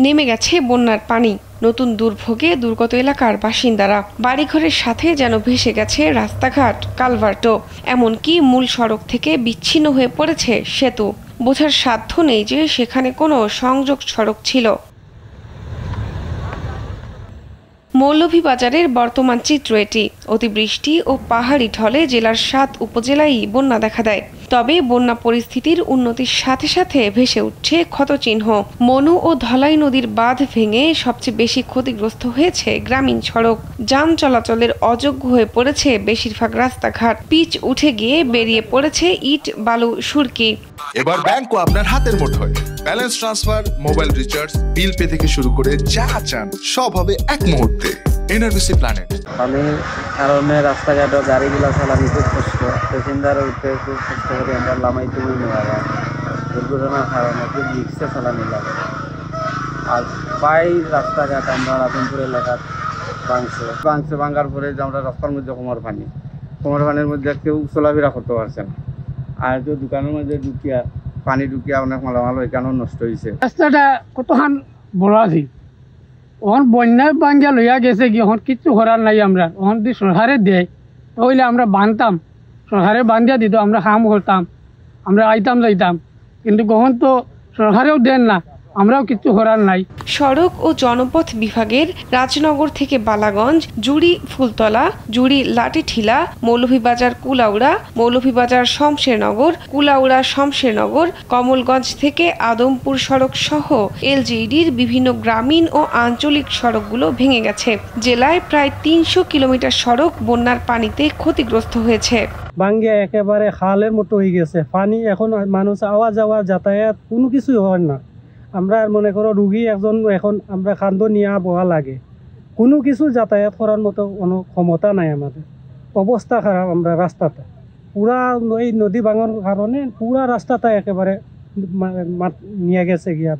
নেমে গেছে বন্যার পানি, নতুন দুর্ভোগে দুর্গত এলাকার বাসিন্দারা। বাড়িঘরের সাথে যেন ভেসে গেছে রাস্তাঘাট, কালভার্টও, এমনকি মূল সড়ক থেকে বিচ্ছিন্ন হয়ে পড়েছে সেতু। বোঝার সাধ্য নেই যে সেখানে কোনো সংযোগ সড়ক ছিল। মৌলভীবাজারের বর্তমান চিত্র এটি। অতিবৃষ্টি ও পাহাড়ি ঢলে জেলার ৭ উপজেলায় বন্যা দেখা দেয়। তবে বন্যা পরিস্থিতির উন্নতির সাথে সাথে ভেসে উঠছে ক্ষতচিহ্ন। মনু ও ধলাই নদীর বাঁধ ভেঙে সবচেয়ে বেশি ক্ষতিগ্রস্ত হয়েছে গ্রামীণ সড়ক। যান চলাচলের অযোগ্য হয়ে পড়েছে বেশিরভাগ রাস্তাঘাট। পিচ উঠে গিয়ে বেরিয়ে পড়েছে ইট, বালু, সুরকি। এবার ব্যাংকও আপনার হাতের মুঠোয়। Balance transfer, mobile recharge, bill pay থেকে শুরু করে যা চান সব হবে এক মুহূর্তে। NRBC planet. আমি কারণে রাস্তাঘাটে গাড়িগুলো চালানি খুব কষ্ট, প্যাসেঞ্জার উঠতে খুব কষ্ট করে আমরা লামাইতে নেওয়া দুর্ঘটনার কারণে খুব রিক্সা চালানি লাগে। আর প্রায় রাস্তাঘাট আমরা রাজনপুর এলাকার ভাঙার পরে যে আমরা রাস্তার মধ্যে কোমর পানির মধ্যে কেউ চলাফেরা করতে পারছে না। আর যে দোকানের মধ্যে পানি ঢুকিয়া অনেক মালামাল এখানেও নষ্ট হয়েছে। রাস্তাটা কতখান বড় আছে, ওখান বন্যায় বাঙ্গা লইয়া গেছে কি, ওখান কিচ্ছু করার নাই। আমরা ওখান যদি সরকারে দেয় তাহলে আমরা বাঁধতাম, সরকারে বান্ধিয়া দিত, আমরা কাম করতাম, আমরা আইতাম যাইতাম। কিন্তু কখন তো সরকারেও দেন না, আমরাও কিছু করার নাই। সড়ক ও জনপথ বিভাগের রাজনগর থেকে বালাগঞ্জ, জুড়ি ফুলতলা, জুড়ি লাঠিঠিলা, মৌলভীবাজার কুলাউড়া, মৌলভীবাজার শমশেরনগর, কুলাউড়া শমশেরনগর, কমলগঞ্জ থেকে আদমপুর সড়ক সহ এলজিইডির বিভিন্ন গ্রামীণ ও আঞ্চলিক সড়কগুলো ভেঙে গেছে। জেলায় প্রায় ৩০০ কিলোমিটার সড়ক বন্যার পানিতে ক্ষতিগ্রস্ত হয়েছে। বাঙ্গে একেবারে খালের মতো হয়ে গেছে পানি। এখন মানুষ আওয়া যাওয়া যাতায়াত কোনো কিছুই হয় না। আমরা মনে করো রুগী একজন এখন আমরা খান্দ নিয়ে বহা লাগে, কোনো কিছু যাতায়াত করার মতো কোনো ক্ষমতা নাই আমাদের। অবস্থা খারাপ। আমরা রাস্তাটা পুরা এই নদী ভাঙার কারণে পুরা রাস্তাটা একেবারে নিয়ে গেছে গিয়া,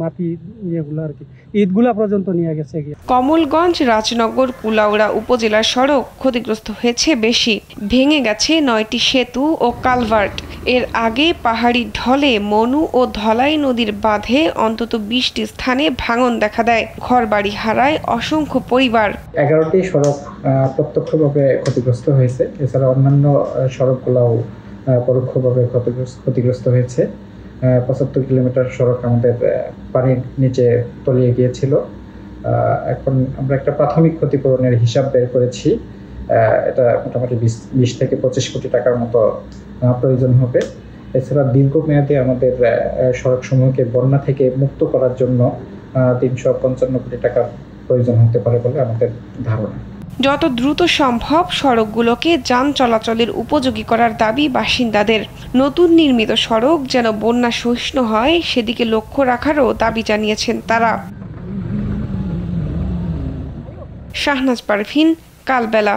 মাটি ইয়েগুলো আর কি, ঈদগুলা পর্যন্ত নিয়ে গেছে গিয়া। কমলগঞ্জ, রাজনগর, কুলাউড়া উপজেলার সড়ক ক্ষতিগ্রস্ত হয়েছে বেশি। ভেঙে গেছে ৯টি সেতু ও কালভার্ট। এর আগে পাহাড়ি ঢলে মনু ও ধলাই নদীর বাঁধে অন্তত ২০টি স্থানে ভাঙন দেখা দেয়। ঘরবাড়ি হারায় অসংখ্য পরিবার। ১১টি সড়ক প্রত্যক্ষভাবে ক্ষতিগ্রস্ত হয়েছে। এছাড়া অন্যান্য সড়কগুলোও পরোক্ষভাবে ক্ষতিগ্রস্ত হয়েছে। ৭৫ কিলোমিটার সড়ক আমাদের পানির নিচে তলিয়ে গিয়েছিল। এখন আমরা একটা প্রাথমিক ক্ষতিপূরণের হিসাব বের করেছি। এটা মোটামুটি ২০ থেকে ২৫ কোটি টাকার মতো প্রয়োজন হবে। এছাড়া দীর্ঘমেয়াদে আমাদের সড়কসমূহকে বন্যা থেকে মুক্ত করার জন্য ৩৫৫ কোটি টাকার প্রয়োজন হতে পারে বলে আমাদের ধারণা। যত দ্রুত সম্ভব সড়কগুলোকে যান চলাচলের উপযোগী করার দাবি বাসিন্দাদের। নতুন নির্মিত সড়ক যেন বন্যা সহিষ্ণু হয় সেদিকে লক্ষ্য রাখারও দাবি জানিয়েছেন তারা। শাহনাজ পারভীন, কালবেলা।